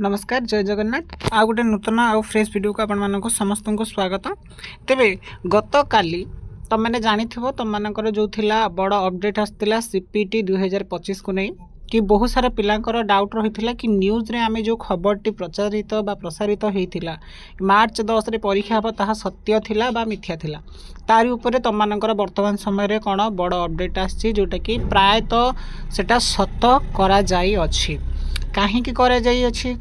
नमस्कार जय जगन्नाथ आ गोटे नूतन आउ फ्रेश वीडियो को आपण मानक समस्त को स्वागत। तेबे गत काली तुम मैंने जानी तुम मानकर जो थिला बड़ अपडेट आसला सीपीटी 2025 को नहीं कि बहुत सारा पिलांकर डाउट रही कि न्यूज रे आमे जो खबरटी प्रचारित बा प्रसारित होता मार्च 10 रे परीक्षा हम ताहा सत्य थिला बा मिथ्या थिला तारी उपरे तुम मानकर वर्तमान समय कौन बड़ अपडेट आसी जोटा कि प्रायतः सेटा सत करा जाई अछि कहीं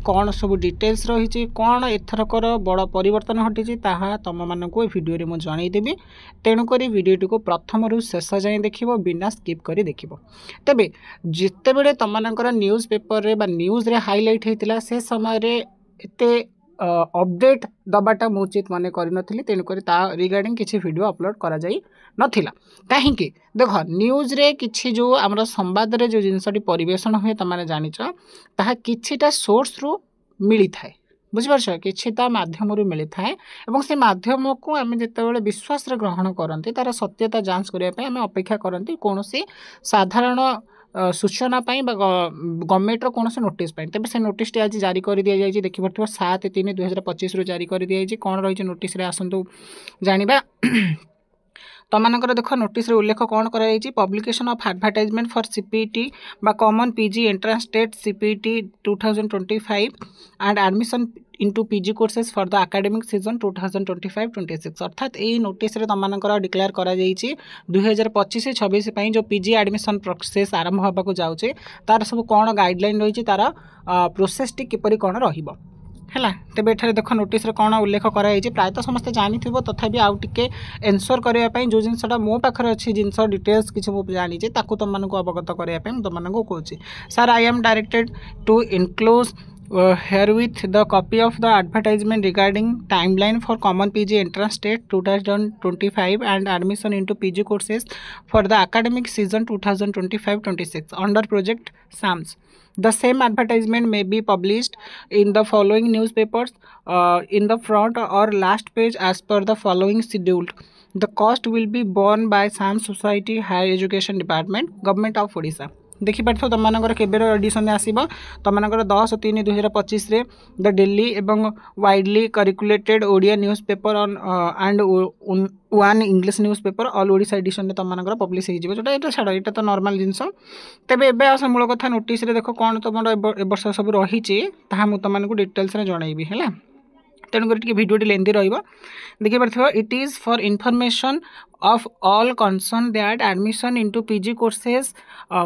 कौन सब डिटेल्स रही कौन एथरकर बड़ परिवर्तन घटी तुम मानक भिडियो मुझे जनईदेवी तेणुक भिडियोटी को प्रथम रु शेष जाए देख बिना स्किप कर देख तेबे जिते बड़े तुम मानकर न्यूज पेपर बा न्यूज रे हाइलाइट होता से समय एते अपडेट दबाटा मु उचित मन करी तेणुक रिगार्डिंग किसी वीडियो अपलोड करा जाई नथिला कहीं देख न्यूज रे किछि जो आमर संवाद रे जो जिनसटी परिवेशन हुए तुमने जानिच ताहा किछिटा सोर्स रु मिली थाए बुझिपारछ किछिटा माध्यम रु मिली थाए एवं से माध्यम को आम जितेबाला विश्वास रे ग्रहण करती तार सत्यता जांच करने आम अपेक्षा करती कौन साधारण सूचना गवर्नमेंट कौन से नोटिस तेज से नोटिस टी आज जारी कर दि जाए देखिए 7/3/2025 रु जारी कर दि कौन रही नोटिस आसतु जाना तुमकर देख नोटिस उल्लेख कौन कर publication of advertisement for CPT बा common PG entrance test CPT 2025 and admission into PG courses for the academic season 2025-26 अर्थात यही नोटिस तुमकर डिक्लेयर कर 2025-26 जो पीजी एडमिशन प्रोसेस आरंभ होगा जाऊे तार सब कौन गाइडलाइन रही तार प्रोसेस टी किपरि कौन रहिबो है तेज ये देख नोटिस कौन उल्लेख कराई प्रायतः समस्त जानी तथापि आउ टे एनसोर करने जो जिनसा मो पाखे अच्छी जिनस डिटेल्स किसी मुझे जानी तुमको अवगत करने तुमको कहूँ sir I am directed to enclose herewith the copy of the advertisement regarding timeline for common PG entrance test 2025 and admission into PG courses for the academic season 2025-26 under project SAMS. The same advertisement may be published in the following newspapers in the front or last page as per the following schedule. The cost will be borne by SAMS Society Higher Education Department, Government of Odisha. देखिपार तुम मानकर केबेर edition आसब तुम मानकर 10/3/2025 the daily एवं widely circulated Odia news paper and one English news paper all Odisha edition तुम मानकर पब्लिश हो जोटा ये छाड़ ये तो नॉर्मल जिनस तेबे एबे आस मूल कथा नोटिस देख कौन तुम वर्ष सब रही तुमको डिटेल्स जनइबी है तेणुक भिडियो लेंदी देखिए it is for information of all concerned that admission into PG courses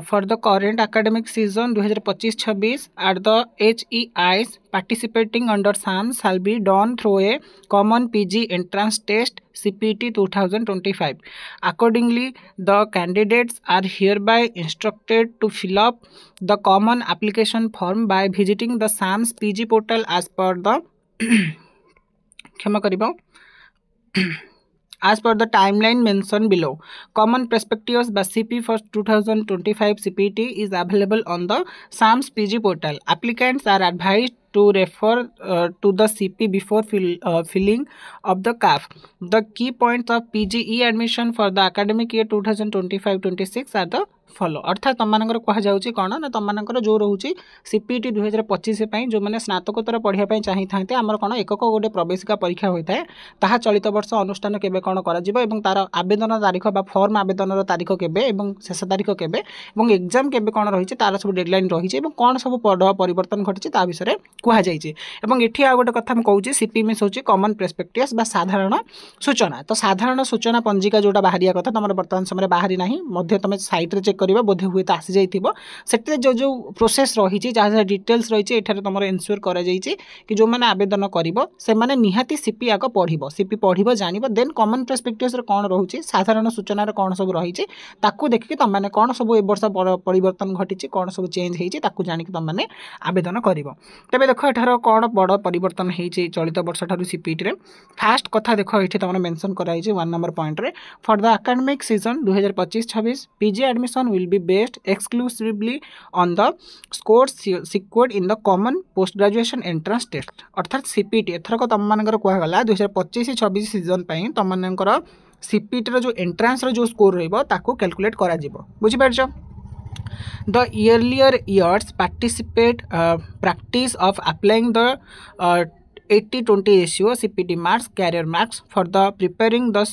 for the current academic season 2025-26 at the HEIs participating under SAMS shall be done through a common PG entrance test CPT 2025. Accordingly, the candidates are hereby instructed to fill up the common application form by visiting the SAMS PG portal as per the क्षमा करिबो as per the timeline mentioned below. Common Perspectives by CP for 2025 CPT is available on the SAMS PG portal. Applicants are advised to refer to the CP before filling of the CAF. The key points of PGE admission for the academic year 2025-26 are the follow अर्थात तुम मानकर कहुच्छी कौन ना तुम मानकर जो रोचे CPT 2025 जो मैंने स्नातकोत्तर पढ़ाई चाहिए था आमर कौन एक गोटे प्रवेशिका परीक्षा होता है ताहा चलित वर्ष अनुष्ठान केबे कौन कर तार आवेदन तारीख बा फॉर्म आवेदन तारीख केबे एवं शेष तारीख केबे एवं एग्जाम केबे कौन रही तार सब डेडलाइन रही कौन सब परिवर्तन घटी विषय कहुई एवं आ गोटे कथा मुझे सीपीएमएस हूँ कॉमन पर्सपेक्टिव्स बा साधारण सूचना तो साधारण सूचना पंजिका जोटा बाहरिया कथा तुम बर्तमान समय बाहरी ना तुम साइट रे चेक करवा बोधे हुए तो आसी जाइए जो जो प्रोसेस रही जहाँ डिटेल्स रही है तुम इनश्योर कर कि जो मैंने आवेदन कर निहाती सीपी आग पढ़ सीपी पढ़ जान देन कॉमन पर्सपेक्टिव्स कौन रोचे साधारण सूचना कौन सब रही देखिए तुम मैंने कौन सब ए वर्ष परिवर्तन घटी कौन सब चेंज होती जानिक तुम मैंने आवेदन कर तेज देख एठार कौन बड़ परिवर्तन होती चलित वर्ष ठार सीपीटी रे फास्ट कथा देख ये तुम मेंशन कराई 1 नंबर पॉइंट रे for the academic season 2025-26 PG admission will be based exclusively on the scores secured in the common post graduation entrance test अर्थात सीपीटी एथरक तुम मानकर कहगला 2025-26 सीजन तुम मानकर सीपीटी जो एंट्रांस जो स्कोर रहा कैलकुलेट कर बुझिपार The earlier years practice of applying the 80-20 ratio CPT marks career marks for the preparing the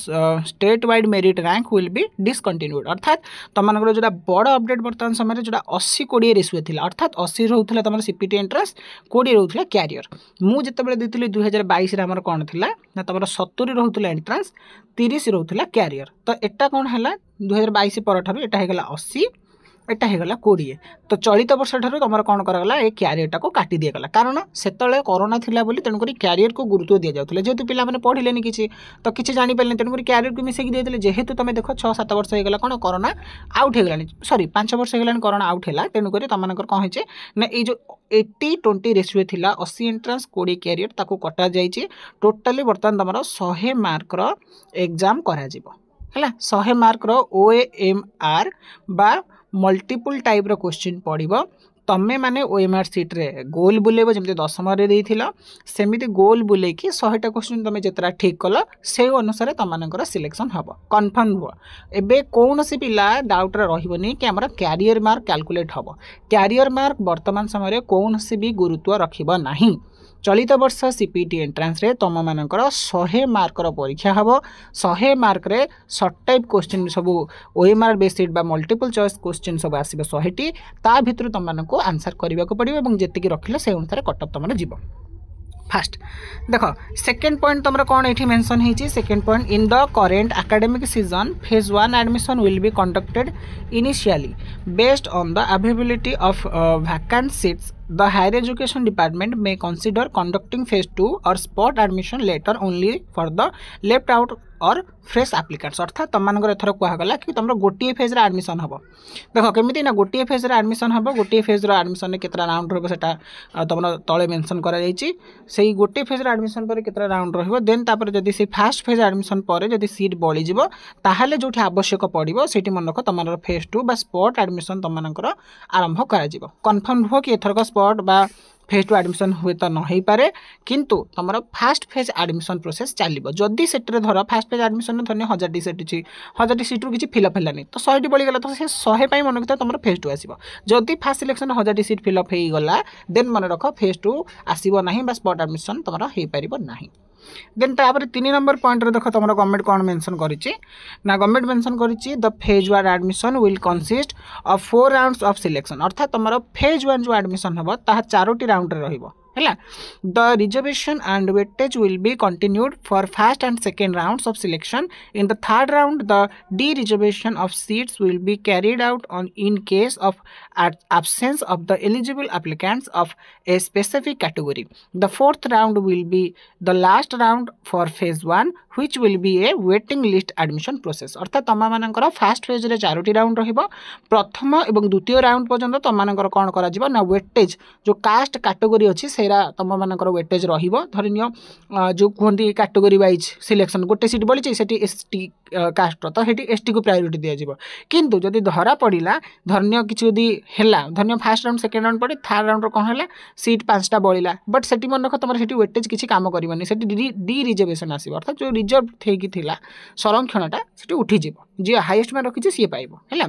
statewide merit rank will be discontinued. अर्थात तुमको जो बड़ अपडेट बर्तमान समय जो 80-20 रेशियो थी अर्थात 80 रोला तुम CPT एंट्रांस 20 रोला क्यारियर मुझे देती 2022 आमर कौन थी ना तुम 70 रोला एंट्रांस 30 रोला क्यारियर तो एटा कौन है 2022 पर यहाँ 80 एटा होगा 20 तो चलित वर्ष ठार तुम कौन कराला ये क्यारियर टाक काटी दिगला कारण से कोरोना थिला बोली तेणुक क्यारियर को गुरुत्व दि जाऊला जेहेतु पिला मैंने पढ़िले किसी तो किसी जापारे तेणुक क्यारियर को मिसेक देते जेहेतु तुम देख 6-7 वर्ष होगा कौन कोरोना आउट होगा सॉरी 5 वर्ष होगा कोरोना आउट है तेणुक तुम कौन है ना ये जो 80-20 रेशियो थिला 80 एंट्रांस 20 क्यारियर ताको कटा जाइए टोटाली बर्तमान तुम 100 मार्कर एग्जाम करा 100 मार्कर OMR बा मल्टीपल टाइप रो क्वेश्चन पड़ो तमें माने OMR सीट रे गोल बुलेब जमी 10th देइथिला सेमिति गोल बुले कि 100टा क्वेश्चन तुम जितना ठीक कल से अनुसार तुम सिलेक्शन हम कन्फर्म हुआ एबे कौन सी पिला डाउट रही कि आम क्यारियर मार्क कैलकुलेट हम क्यारियर मार्क वर्तमान समय कौन सी भी गुरुत्व रखिब नहीं चलित वर्ष CPT एंट्रांस रे तुम मानकर 100 मार्कर परीक्षा हम 100 मार्क रे सर्ट टाइप क्वेश्चन सब OMR बेस्ड बा मल्टीपल चॉइस क्वेश्चन सब आसो 100टी ता भितर तुम मानक आंसर करने को पड़ो और जी रखिले से अनुसार कटअप तुम जीव फास्ट देख सेकेंड पॉइंट तुम कौन ये मेंशन होती second point in the current academic season phase 1 admission will be conducted initially based on the availability of vacant seats the higher education department may consider conducting phase 2 or spot admission later only for the left out और fresh आप्लिकेंट्स अर्थात तुम एथर कहगला कि तुम गोटे phase admission हम देख केमी ना गोटे फेज एडमिशन हम गोटे फेज एडमिशन में केतरा राउंड रहा तुम तले मेंशन कर गोटे फेज एडमिशन पर केतरा राउंड रेन जब से फास्ट फेज एडमिशन पर जब सीट बढ़ीज ताहले जो आवश्यक पड़ो से मन रख तुम फेज 2 बा स्पॉट एडमिशन तुम आरंभ कर कन्फर्म रुह कि एथरक स्पॉट बा फेज 2 एडमिशन हुए तो न हो पारे किंतु तुम फास्ट फेज एडमिशन प्रोसेस चलो जदि से धर फास्ट फेज एडमिशन धर 1000टी सीट अच्छी 1000टी सीट्रु किसी फिलअप है तो 100टी बढ़ीगला तो से 100 मन रखिए तुम फेज 2 आसो जदि फास्ट सिलेक्शन 1000टी सीट फिलअप हो गला देन मन रख फेज 2 आसो ना स्पॉट एडमिशन तुम हो पार ना देन तापर 3 नंबर पॉइंट रे देख तुम गवर्नमेंट कौन मेंशन करिछि ना गवर्नमेंट मेंशन करिछि the phase 1 admission will consist of 4 rounds of selection अर्थात तुम फेज 1 जो एडमिशन हम ता 4टी राउंड रे रहिबो है the reservation and weightage will be continued for first and second rounds of selection in the third round the D reservation of seats will be carried out on in case of absence of the eligible applicants of a specific category. The fourth round will be the last round for phase 1 which will be a waiting list admission process. अर्थात तुम मानकर fast phase रे 4टी round रहिबो प्रथम एवं द्वितीय round पर्यंत तुम मानकर कौन करा जिवो ना वेटेज जो कास्ट कैटेगरी अच्छी सेरा तुम मानकर वेटेज रहिबो धरिनियो जो कहते कैटेगरी वाइज सिलेक्शन गोटे सीट बढ़ी से ST कास्ट तो ये ST को प्रायोरिटी दि जाइबो किंतु जदि धरा पड़िला धरिनियो किछि जदि हैला धन्य फास्ट राउंड सेकेंड राउंड पड़े थर्ड राउंड कौन है सीट 5टा बढ़ला बट से मन रख तुम से वेटेज किसी काम करनी से डी रिजर्वेशन आसो अर्थात जो रिजर्व थी संरक्षणटा से उठीज जी हाईएस्ट में रखी सी पाइब है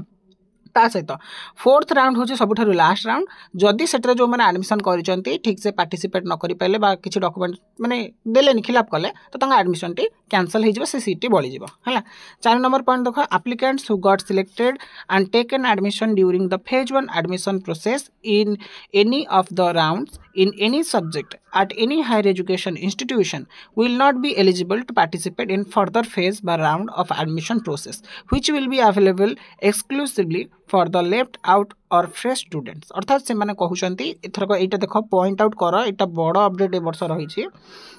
ता सहित फोर्थ राउंड हूँ सब लास्ट राउंड जदि से जो मैंने एडमिशन कर ठीक से पार्टिसिपेट न कर पारे किसी डॉक्यूमेंट माने देलेनि खिलाप कले तो एडमिशन टी कैंसल हो सीट बढ़ी है 4 नंबर पॉइंट देख applicants who got selected and taken admission during the phase 1 admission process in any of the rounds in any subject at any higher education institution will not be eligible to participate in further phase by round of admission process which will be available exclusively for the left out और fresh students अर्थात से माने कहउछंती एथरक एटा देख point out कर एटा बड़ update ए वर्ष रही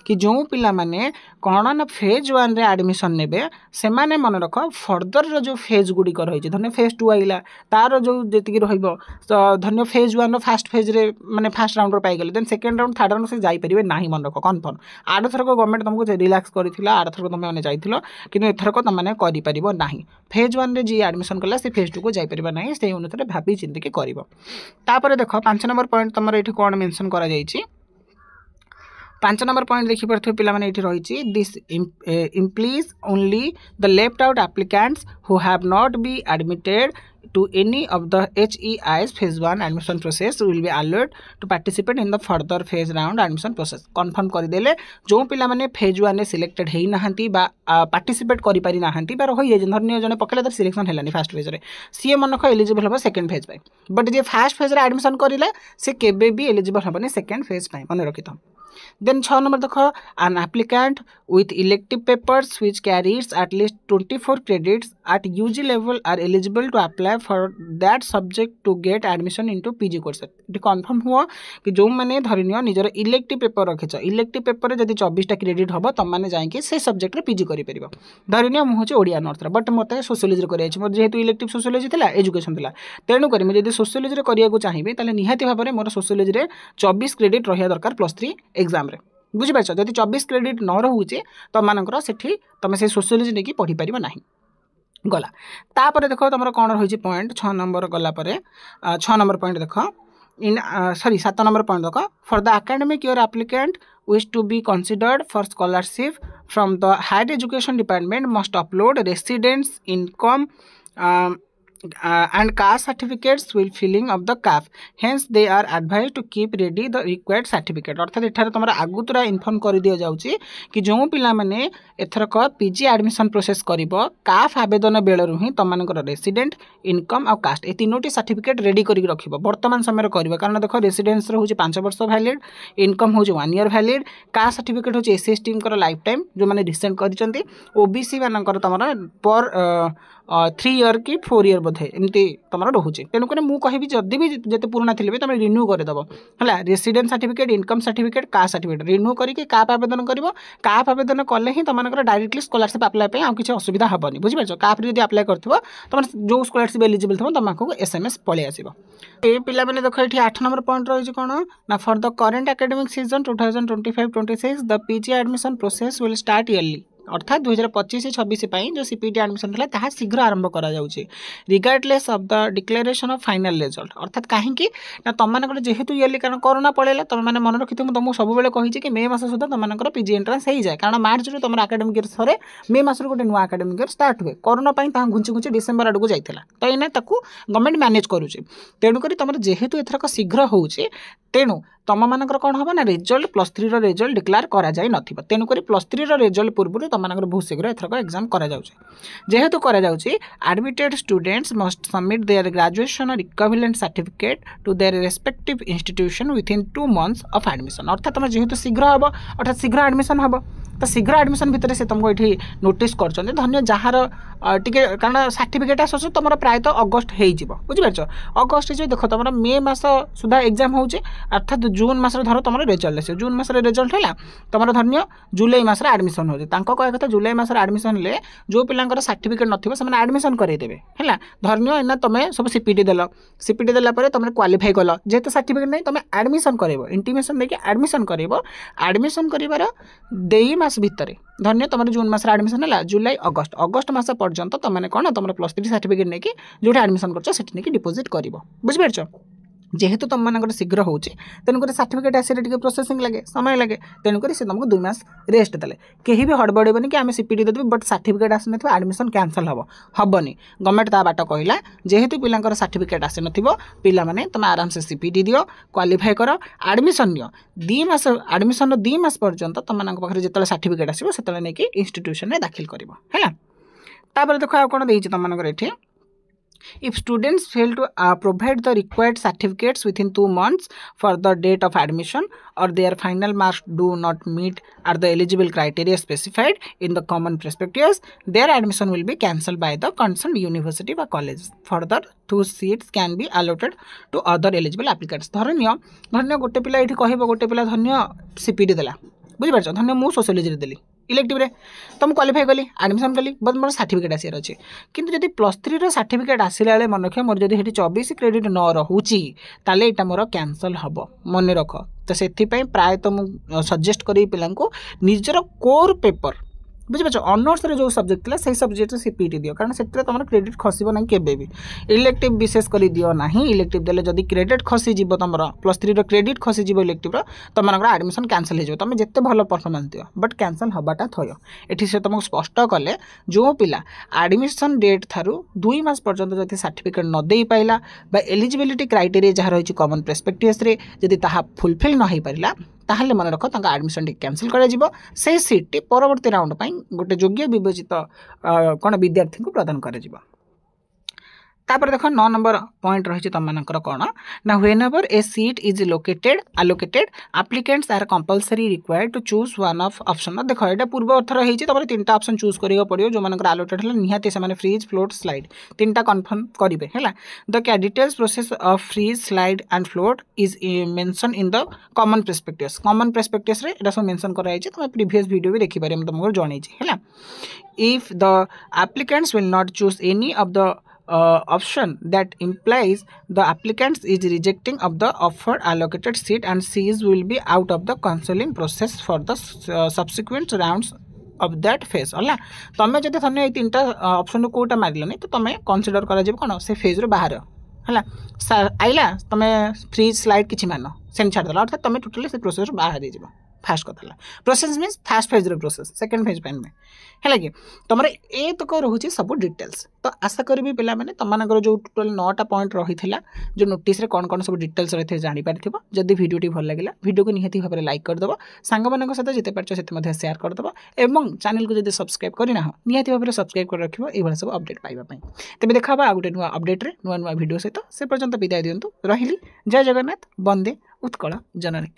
कि जो पिला माने कौन ना फेज 1 रे एडमिशन नेबे से माने मन रख फर्दर जो फेज गुडी कर रही धन्य फेज 2 आइला तार जो जेतिकी रहइबो धन्य फेज 1 रो फास्ट फेज रे माने फास्ट राउंड रो पाई गेले then second round third round से जाई परिबे नाही मन रख कन्फर्म आड थरक गवर्नमेंट तुमको रिलैक्स करथिला आड थरक तुम माने जाइथिलो किंतु एथरक तुम माने करि परिबो नाही फेज 1 रे जी एडमिशन करला से फेज 2 को जाई परिबा नाही से अनुसार भाबी चिंता के करिवो तापर देख 5 नंबर पॉइंट तुम ये कौन मेंशन करा जाइछि 5 नंबर पॉइंट देखि परथे पिला माने एठी रहिछि this implies only the left out applicants who have not been admitted to any of the HEI's phase 1 admission process will be allowed to participate in the further phase round admission process. Confirm କରିदेले जो पिला माने phase 1 रे selected हेई नाहंती बा participate करि पारि नाहंती बार होई जे धरनियो जने पकले तर सिलेक्शन हेलानी फर्स्ट फेज रे सी मनख एलिजिबल हबो second phase pi but J first phase रे एडमिशन करिले से केबे भी एलिजिबल हबनी सेकंड फेज पाई मन रखितो. Then 6 number देखो an applicant with elective papers which carries at least 24 credits at UG level are eligible to apply for that subject to get admission into PG course. ये confirm हुआ कि जो माने धरिनियो निजर elective paper रखिछ elective paper जदी 24 टा credit हबो तम माने जाई कि से सब्जेक्ट रे पीजी करि परिबो. धरिनियो मु होचे ओडिया नॉर्थ रे बट मते सोशियोलॉजी रे करिया छै मोर जेहेतु इलेक्टिव सोशियोलॉजी थिला एजुकेशन थिला तेनु करी म जदी सोशियोलॉजी रे करिया को चाहिबे ताले निहाती भाबरे मोर सोशियोलॉजी रे 24 क्रेडिट रहिया दरकार +3 एग्जाम रे बुझिपारछ. जदि 24 क्रेडिट न रहुचे तो मानकर सेठी तमे से सोशियोलॉजी नेकी पढ़ी परिबा नाही गला. तापर देखो तमरो कोन रहिछि पॉइंट 6 नंबर गला परे 6 नंबर पॉइंट देखो इन सॉरी 7 नंबर पॉइंट देखो for the academic year applicant wish to be considered for scholarship from the higher education department must upload residence income and caste certificates will filling of the CAF. Hence they are advised to keep ready the required certificate. अर्थात एठारे तमरा आगुतरा inform कर दिया जाउची कि जो पिला माने एथरक PG admission process करिवो CAF आवेदन बेलरु ही तमनकर रेसिडेंट इनकम और कास्ट ए तीनोटी सर्टिफिकेट रेडी करी रखिबो वर्तमान समय रे करिवो. कारण देखो रेसिडेंस रे होची 5 वर्ष वैलिड इनकम होची 1 ईयर वैलिड कास्ट सर्टिफिकेट होची एससी टीम कर लाइफ टाइम जो माने रिसेंट करिसंती ओबीसी मानकर तमरा पर 3 ईयर कि 4 ईयर बोधे एमती तुम रोचे. तेणुक मुझे कहि जदि भी जिते पुराना थी तुम रिन्यू करदेव है resident certificate income certificate caste certificate renew करके काप आवेदन कर काप आवेदन कले ही तुम डायरेक्टली स्कॉलरशिप अप्लाई आउ किसी असुविधा हेनी बुझिपार. काप जब अप्लाई कर तुम जो स्कॉलरशिप एलिजिबल थो तुमको SMS पलि आसो. ये पिला मैंने देखो ये 8 नंबर पॉइंट रही कौन ना for the current academic season 2025-26 the PG admission process will start yearly अर्थात 2025-26 जो सीपीटी एडमिशन था ताहा शीघ्र आरंभ करा जाउची regardless of the declaration of final result. अर्थात कहीं ना तुम मान जेहेतु इयरली कारण कोरोना पड़ेगा तुम मैंने मन रखी तुमको सब कही कि मे मास सुधा तुम पीजी एंट्रांस हो जाए कारण मार्च रू तुम एकेडमिक ईयर थे मे मास गोटे नुआ एकेडमिक ईयर स्टार्ट हुए कोरोना घुंची घुंची डिसेम्बर आड़ को जाता तो ये गवर्नमेंट मैनेज करुचे. तेणुक तुम जेहेतु एथरक शीघ्र होचे तेणु तुम मानकर कौन हम ना रिजल्ट +3 रिजल्ट डिक्लेयर करा जाय नथिबो. तेणुक +3 रिजल्ट पूर्व तुम बहुत शीघ्र एथरक एग्जाम करा जाउचे. जेहेतु करा जाउचे admitted students must submit their graduation और equivalent certificate to their respective institution within 2 months of admission. अर्थात तुम जेहेतु शीघ्र हम अर्थात शीघ्र एडमिशन हम तो शीघ्र एडमिशन भितर से तुमको ये नोटिस कर धन्य जार टे कारण सर्टिफिकेट आस तुम प्रायतः अगस्ट हो बुझिपार अगस्ट देख तुम मे मास सुधा एग्जाम हो अर्थात जून मास धर तुम रिजल्ट आस जून मास रिजल्ट है तुम धन्य जुलाई मास एडमिशन हो कह कथा जुलाई मास एडमिशन ले जो पिलांकर सर्टिफिकेट नथिबो से एडमिशन करदेवे है धन्य एना तुम सब सीपीटी देला तुम क्वालिफाई कल जेहेतु सर्टिफिकेट नहीं तुम एडमिशन कर इंटीमेशन देखिए एडमिशन कर एडमिशन कर देई मास भितर धन्य तुम जून मास एडमिशन है जुलाई अगस्ट मास पर्यंत तुमने कौन तुम +3 सर्टिफिकेट नहीं कि जो एडमिशन कर डिपोजिट कर बुझिपार. जेहेतु तुम मान शीघ्र हो तेणुक सर्टिफिकेट आसने टे प्रोसेसिंग लगे समय लगे तेणुक तुमको 2 मास रेस्ट देले कहीं भी हड़बड़ेबनी कि आम सीपीटी देदेवी बट सर्टिफिकेट आसने एडमिशन कैंसल हेनी गवर्नमेंट ता बाट कहला जेहेतु पिलांकर सर्टिफिकेट आसी ना पे तुम आराम से सीपीटी दियो क्वालिफाई कर एडमिशन नियो 2 मास एडमिशन 2 मास पर्यंत तुम पाखे जो सर्टिफिकेट आसो से नहीं इंस्टीट्यूशन में दाखिल कर देखो आ कौन देती तुम ये If students fail to provide the required certificates within 2 months for the date of admission or their final marks do not meet are the eligible criteria specified in the common prospectus, their admission will be cancelled by the concerned university or college. Further, 2 seats can be allotted to other eligible applicants. धन्य गोटे पिला ये कह गोटे पिला धन्य CPT देला बुझिपार धन्य मु सोशियोलॉजी देली इलेक्टिव रे तो मुझे क्वालिफाई कली एडमिशन कली बट मोर सर्टिफिकेट आसार अच्छे किंतु जब +3 सर्टिफिकेट आसला बेले मन रख मोर जब 24 क्रेडिट न रोचे ताले यहाँ मोर कैंसल हम मन रख तो से प्रायतः मुझे सजेस्ट करी पिला निजर कोर पेपर बुझिपार ऑनर्स रे जो सब्जेक्ट थिला से सब्जेक्ट सीपीटी दियो कारण से तुम क्रेडिट खसब ना केबे भी इलेक्टिव विशेष कर दियो ना इलेक्टिव देले जदि क्रेडिट खसी जीव तुम +3 रो क्रेडिट खसी जीव इलेक्टिव रो तुम एडमिशन कैंसल हो तुम जिते भल परफॉर्मेंस दियो बट कैंसल हवाटा थयो एठी से तुमको स्पष्ट कले जो पिला एडमिशन डेट थारु 2 मास पर्यंत जदि सर्टिफिकेट न दे पाइला बा एलिजिबिलिटी क्राइटेरिया जहाँ रही कॉमन प्रोस्पेक्टस रे जदि ताहा फुलफिल न हो पारिला ताहले मन रख एडमिशन टी कैंसिल कर सीट टी परवर्ती राउंड गोटे योग्य विवेचित कौन विद्यार्थी को प्रदान कर तापर देख 9 नंबर पॉइंट रही तुमकर कौन ना whenever a seat is allocated applicants are compulsory required to choose one of option देख ये पूर्व अर्थ रही तुम 3टा ऑप्शन चूज करियो पड़ियो जो मानकर आलोकेटेड है निहाती से फ्रीज फ्लोट स्लाइड 3टा कन्फर्म करेंगे है the details process of freeze slide and float is mention in the common prospectus रे एटा सब मेंशन कराई तुम प्रीवियस वीडियो भी देखि पारे तुमको जणै है if the applicants will not choose any of the option that implies the applicant is rejecting of the offered allocated seat and sees will be out of the counseling process for the subsequent rounds of that phase होला तमें जब थने 3टा option Kota मारलनी तो तमें consider करा जेब कोन से phase रो बाहर है आइला तुम फ्री स्लाइड किसी मान से छाड़ देला अर्थात तुम टोटली से प्रोसेस बाहर हो फास्ट कथा process means fast phase process second phase पेन में है कि तुम ए तक रोचे सब डिटेल्स तो आशा करी पे तुम जो टोटाल 9टा पॉइंट रही जो नोटिस कौन कौन सब डिटेल्स रही जापर जदि भिडियोटी भल लगे भिडियो को निहाती भाव में लाइक करदेव सांग मान सहित जिते पार्च से सेयार करदेव और चैनल को जब सब्सक्राइब करना निहाती भाव में सब्सक्राइब कर रखिए ये सब अपडेट पाइबापी तेज देखा आ गोटे नुआ अपडेट्रे नुआ नुआ भिडियो सहित से पर्यंत विदाय दिंतु रही जय जगन्नाथ वंदे उत्कल जननी।